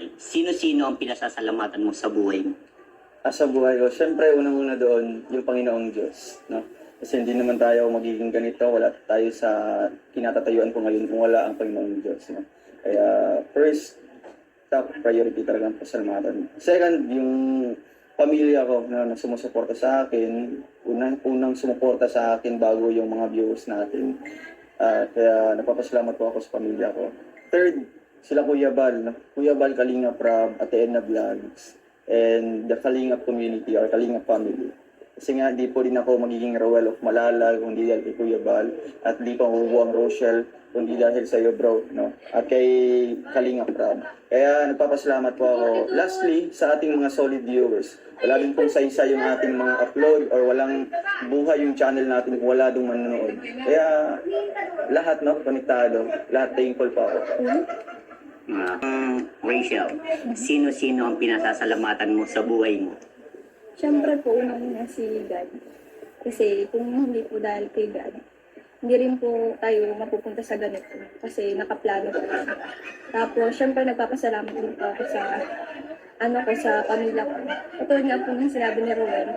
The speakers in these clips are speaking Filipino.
Roel, sino-sino ang pinasasalamatan mo sa buhay mo? Sa buhay ko, syempre unang-una doon, yung Panginoong Diyos, no? Kasi hindi naman tayo magiging ganito, wala tayo sa kinatatayuan ko ngayon kung wala ang Panginoong Diyos, no? Kaya first, top priority talaga ang pasalamatan. Second, yung pamilya ko na sumusuporta sa akin, unang sumuporta sa akin bago yung mga viewers natin. Kaya napapasalamat po ako sa pamilya ko. Third, sila Kuya Bal, no? Kuya Bal, Kalingap Rob, Ate Edna Vlogs, and the Kalingap community or Kalingap family. Kasi nga, di po din ako magiging Roel of Malala kung di dahil kay Kuya Bal, at di pa mabubuang Rochelle kung di dahil sa iyo, bro, no? At kay Kalingap Rob. Kaya nagpapasalamat po ako. Lastly, sa ating mga solid viewers, wala din pong saysa yung ating mga upload or walang buhay yung channel natin kung wala dong manonood. Kaya lahat, no, konektado. Lahat thankful po ako. Rachel, sino-sino ang pinasasalamatan mo sa buhay mo? Siyempre po, unang-una si God. Kasi kung hindi po dahil kay God, hindi rin po tayo mapupunta sa ganito. Kasi nakaplano po. Tapos, siyempre nagpapasalamat din po ako sa sa pamilya ko. Katulad nga po ng sinabi ni Roel.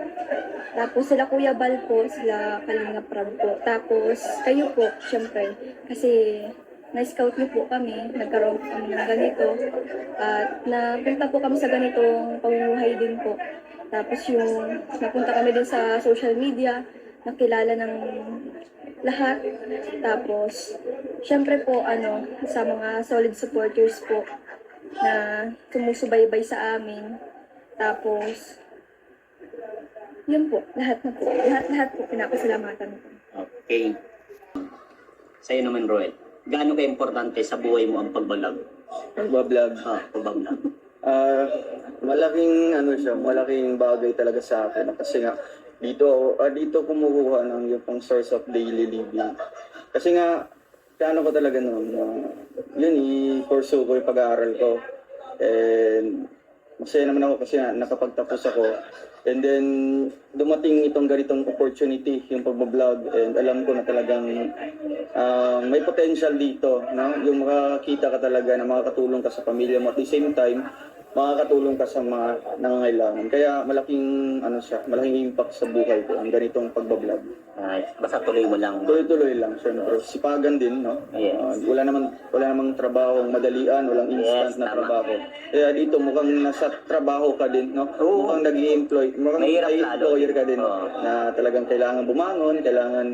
Tapos sila Kuya Bal po, sila Kalingap Rob po. Tapos kayo po, siyempre. Kasi na-scout niyo po kami, nagkaroon kami ng ganito. At napunta po kami sa ganitong pamumuhay din po. Tapos yung napunta kami din sa social media, nakilala ng lahat. Tapos, syempre po, sa mga solid supporters po na sumusubaybay sa amin. Tapos, yun po, lahat na po. Lahat po, pinapasalamatan ko. Okay. Sa'yo naman, Roel, gaano ka-importante sa buhay mo ang pagbablog? Pagbablog. Pagbablog. Malaking bagay talaga sa akin. Kasi nga, dito kumukuha ng yung pang source of daily living. Kasi nga, kano ko talaga noon, yun, i-pursue ko yung pag-aaral ko. And masaya naman ako kasi nakapagtapos ako. And then, dumating itong ganitong opportunity, yung pag-vlog. And alam ko na talagang may potential dito, no? Yung makakita ka talaga na makakatulong ka sa pamilya mo. At the same time, makakatulong ka sa mga nangangailangan. Kaya malaking impact sa buhay ko, ang ganitong pagbablog. Basta tuloy mo lang. Tuloy-tuloy lang, syempre. Sipagan din, no? Yes. Wala namang trabahong madalian, walang instant na tama. trabaho. Kaya dito mukhang nasa trabaho ka din, no? Oo. Mukhang nag-i-employ, mukhang Mahirap employer ka din, Oo. na talagang kailangan bumangon, kailangan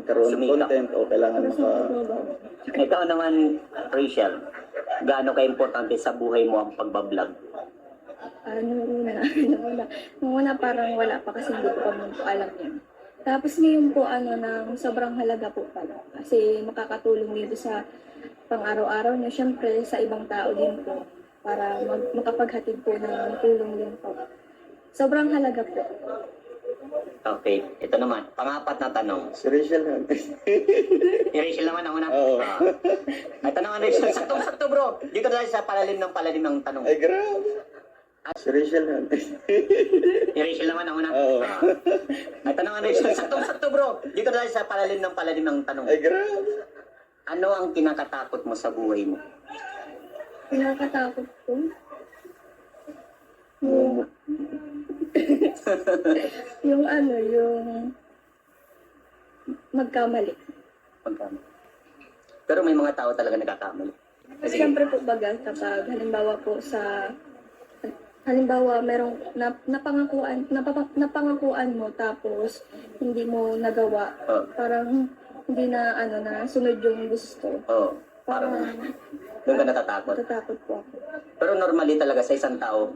magkaroon ng Sumita. content, o kailangan Ikaw naman, Rachel, gaano ka-importante sa buhay mo ang pagbablog? Nung una parang wala pa kasi hindi ko pa po alam yun. Tapos ngayon po, ng sobrang halaga po pala. Kasi makakatulong dito sa pang-araw-araw niyo, syempre sa ibang tao din po. Para makapaghatid po ng tulong din po. Sobrang halaga po. Okay, ito naman, pang-apat na tanong. Si Rachel, Si Rachel naman ang una. Oo. Ito naman, Rachel, saktong-sakto bro. Dito tayo sa palalim ng tanong. Ay, grabe. Si Rachel, Si Rachel naman ang una. Oo. Ito naman, Rachel, saktong-sakto bro. Dito tayo sa palalim ng tanong. Ay, grabe. Ano ang kinakatakot mo sa buhay mo? Pinakatakot ko. Yung yung magkamali. Pagkamali. Pero may mga tao talaga nagkakamali. Kasi, Siyempre po baga kapag halimbawa merong napangakuan mo tapos hindi mo nagawa, parang hindi na sunod yung gusto. parang doon ka natatakot. Natatakot po ako. Pero normally talaga sa isang tao,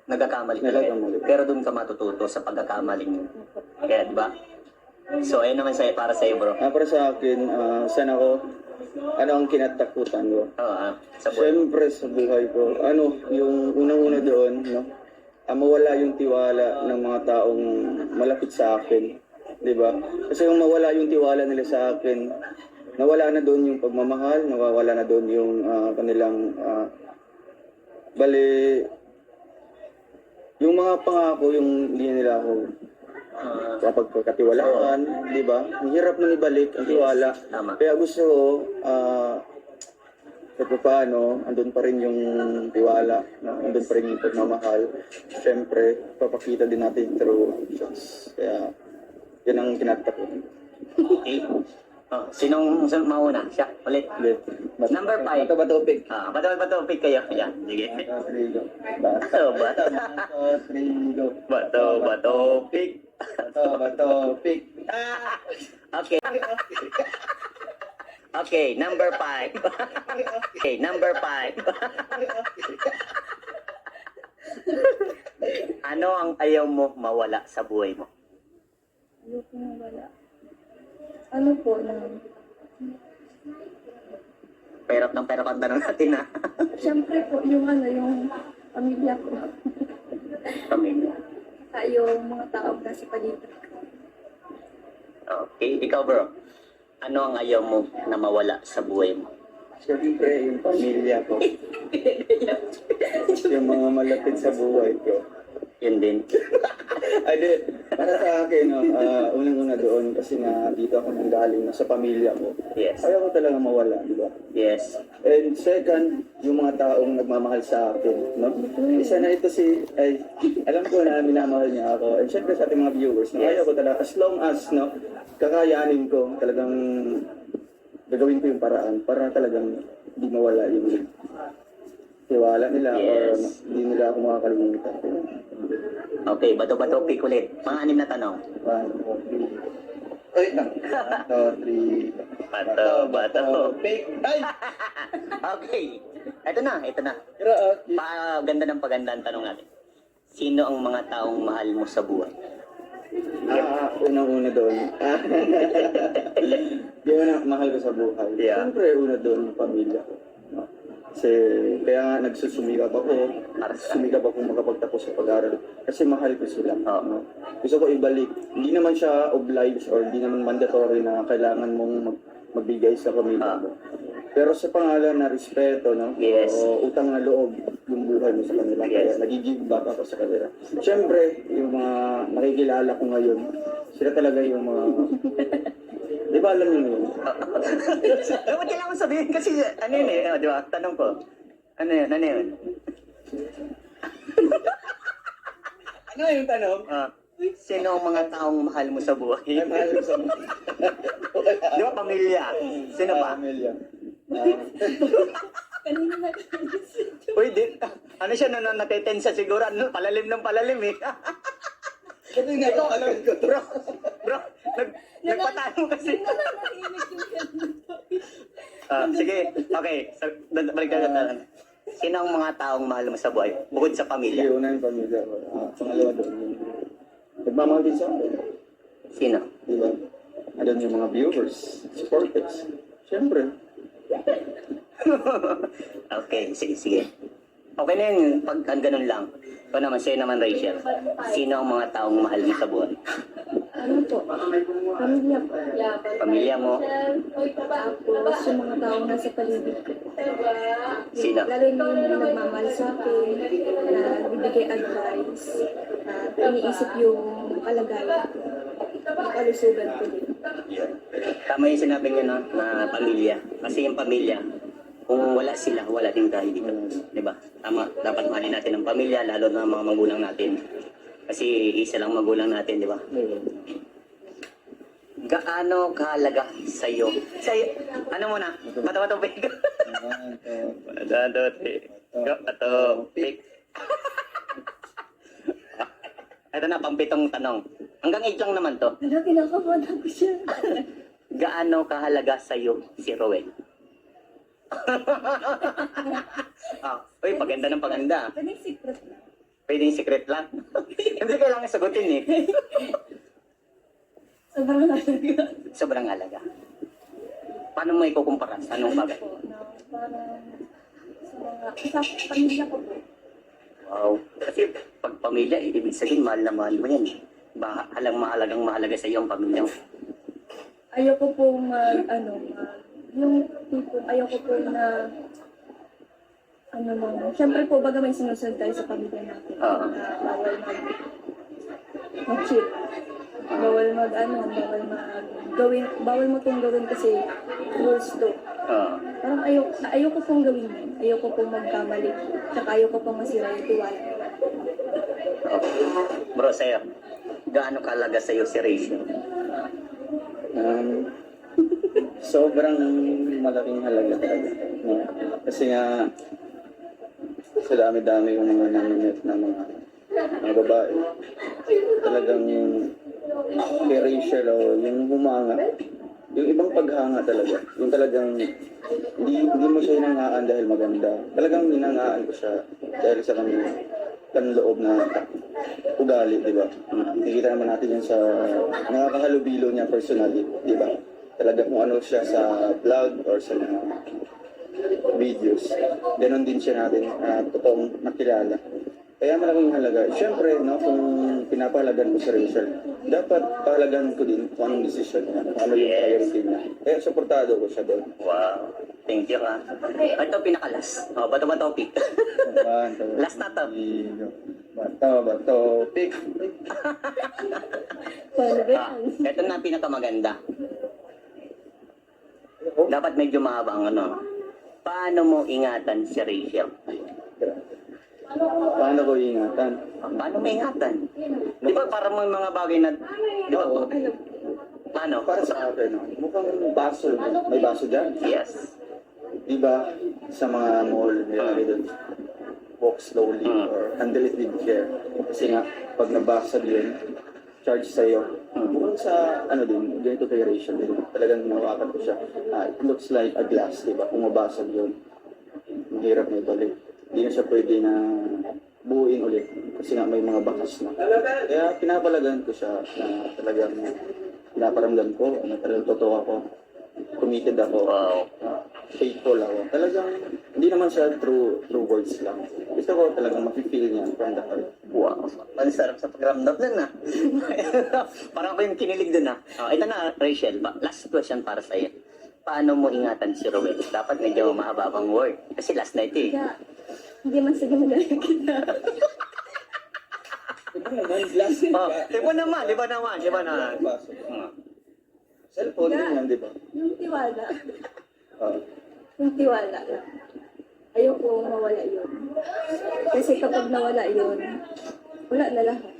nagkakamali talaga. Pero doon ka matututo sa pagkakamaling mo. Kaya, di ba? So, ayun naman para sa'yo, bro. Para sa akin, saan ako, ano ang kinatakutan ko? Sa buhay. Siyempre sa buhay ko, yung unang-una doon, no? Mawala yung tiwala ng mga taong malapit sa akin, di ba? Kasi kung mawala yung tiwala nila sa akin, nawala na doon yung pagmamahal, nawawala na doon yung kanilang, yung mga pangako, yung hindi nila ako kapag pagkatiwalaan, di ba? Ang hirap nang ibalik ang tiwala. Tama. Kaya gusto ko, kahit paano, andun pa rin yung tiwala tiwala, no? Andun pa rin yung pagmamahal. Siyempre, papakita din natin through actions. Kaya, yan ang tinatapunan. Okay. Oh, sinong mauna? Siya, ulit. Number 5. Bato-bato pick. Bato pick kayo. Yan, sige. Bato-bato. Bato pick. Bato-bato pick. Okay. Okay, number 5. Okay, number 5. Ano ang ayaw mo mawala sa buhay mo? Ayoko na wala. Ano po na, Perot ng perot ang tanong natin ha. siyempre po yung yung pamilya ko. Kami. Saka yung mga taong nasa paligid ko. Okay, ikaw bro. Ano ang ayaw mo na mawala sa buhay mo? Siyempre, yung pamilya ko. Yung mga malapit sa buhay ko. Yun din. Ay, di. Para sa akin, no, unang-una doon kasi nga dito ako nanggaling na sa pamilya ko. Yes. Ayaw ko talaga mawala, di ba? Yes. And second, yung mga taong nagmamahal sa akin, no? Isa na ito alam ko na minamahal niya ako. And syempre sa ating mga viewers, no? Yes. Ayaw ko talaga, as long as, no, kakayanin ko, talagang gagawin ko yung paraan para talagang hindi mawala yung tiwala nila Yes. or hindi nila ako makakalimutan. Okay, bato pick ulit. Mga 6 na tanong. 1, 2, 3. Ay, 1, 2, 3. Bato. Pick. Ay! Okay. Ito na. Pero, Paganda ng paganda ang tanong natin. Sino ang mga taong mahal mo sa buhay? unang-una doon. Yung mahal ko sa buhay. Yeah. Siyempre, una doon yung pamilya ko. No? Kasi, kaya nga nagsusumikap ako. Sumikap ako makapagtapos sa pag-aaral. Kasi mahal ko sila. No? Gusto ko ibalik. Hindi naman siya obliged or hindi naman mandatory na kailangan mong magbigay sa pamilya mo. Pero sa pangalan na respeto, no? Yes. O utang na loob yung buhay mo sa kanila. Yes. Kaya nag-give back ako sa kanila. Siyempre, yung mga nakikilala ko ngayon, sila talaga yung mga... Di ba alam niyo yun? Dapat kailangan sabihin kasi ano yun di ba? Tanong ko. Ano yun? Ano yung tanong? Sino ang mga taong mahal mo sa buhay? Ay, mahal ko sa Di ba pamilya? Sino pa? Pamilya. Kanina na Uy, ano siya natetensa siguro? Ano, palalim ng palalim eh. Kasi nga, ito alam ko to. Bro, nagpatalo kasi. Sige, okay. So, balik ka na. Sino ang mga taong mahal mo sa buhay? Bukod sa Sige, pamilya. una yung pamilya ko. Pangalawa doon. Nagmamahal din sa akin. Sino? Di ba? Andun yung mga viewers, supporters. Siyempre. Okay, sige. Okay na yun, pag ganun lang. Ikaw naman, sa'yo naman, Rachel. Sino ang mga taong mahal mo sa buhay? Ano po? Pamilya po. Pamilya mo? Tapos yung mga taong nasa paligid ko. Sino? Lalo na yung nagmamahal sa akin, na bibigay advice, iniisip yung kalagayan ko, yung kalusugan ko din. Tama yung sinabi niyo no, na pamilya. Kasi yung pamilya, kung wala sila, wala din tayo dito. Diba? Tama, dapat mahalin natin ang pamilya, lalo na ang mga magulang natin. Kasi isa lang magulang natin, di ba? Gaano kahalaga sa'yo? Ano muna? Bato pick. Bato pick. Ito na, pang-pitong tanong. Hanggang 8 lang naman to. Ano, kinakabahan ko siya. Gaano kahalaga sa'yo si Rowel? Uy, paganda ng paganda. Pwedeng secret na. Pwedeng secret lang. Hindi kailangan sagutin eh. Sobrang halaga. Sobrang halaga. Paano mo ikukumpara? Sa anong bagay? Po, na parang sa pamilya ko po. Wow. Kasi pag pamilya, ibig sabihin, mahal na mahal mo yan. Mahalaga sa iyo ang pamilya mo. Ayoko po yung tipo, ayoko po na siyempre po, baga may sinusunod tayo sa pamilya natin. Oo. Na bawal mag-cheat. Bawal bawal mo itong gawin kasi rules to. Parang ayoko pong gawin yun. Ayoko pong magkamali. Tsaka ayoko pong masira yung tiwala. Okay. Bro, sa'yo, gaano kalaga sa'yo si Rachel? Sobrang malaking halaga talaga. No? Kasi nga, sa dami-dami yung mga naminit na mga babae, talagang kay Rachel o yung humanga, yung ibang paghanga talaga, yung talagang hindi mo siya hinangaan dahil maganda. Talagang hinangaan ko siya dahil sa kanya panloob na ugali, di ba? Nakikita naman natin yan sa nakakahalubilo niya personally, di ba? Talaga kung ano siya sa vlog or sa mga videos. Ganon din siya natin totoong nakilala. Kaya malaking halaga. Siyempre, no, kung pinapahalagan ko si Rachel, dapat pahalagan ko din kung anong desisyon niya, kung ano yung priority niya. Kaya supportado ko siya doon. Wow. Thank you, ha. Ito, pinakalas. Bato ba topic? Last na to. Bato, pick. Paano ba yan? Ito na pinakamaganda. Dapat medyo mahaba ang ano. Paano mo ingatan si Rachel? Paano ko ingatan? Paano mo ingatan? Di ba para mo yung mga bagay na... Di ba? Oo. Paano? Para sa akin, no, mukhang baso. May baso dyan. Yes. Di ba, sa mga mall, may doon, walk slowly or handle it with care. Kasi nga, pag nabasag yun, charge sa'yo. Bukod sa, ano din, ganito kay Rachel din, talagang nawakan ko siya. It looks like a glass, di ba? Kung mabasag yun, mahirap na ibalik. Hindi na siya pwede na buuin ulit kasi nga may mga bakas na. Kaya pinapalagan ko siya na talagang pinaparamdam ko, na talagang totoo ako, committed ako, faithful ako. Talagang hindi naman siya through words lang. Gusto ko talagang mafe-feel niya from the heart. Wow. Ang sarap sa pagramdam nun, ha? Parang ako yung kinilig dun, ha? Ito na, Rachel. Last question para sa'yo. Paano mo ingatan si Rowell? Dapat medyo mahaba-habang word. Kasi last night, eh. Kaya, hindi man sige magaling kita. Ito naman, glass. Di ba naman? Di ba naman? Di ba naman? Baso. Cellphone din yan, di ba? Yung tiwala. Ah. Yung tiwala lang. Ayoko mawala yun. Kasi kapag nawala yun, wala na lahat.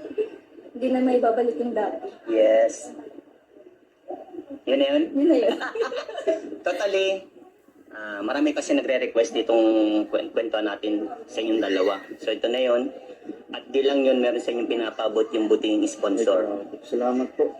Hindi na may babalik yung dati. Yes. Yun na yun? Yun na yun. Totally. Marami kasi nagre-request itong kwento natin sa inyong dalawa. So ito na yun. At di lang yun, meron sa inyong pinapabot yung buting sponsor. Salamat po.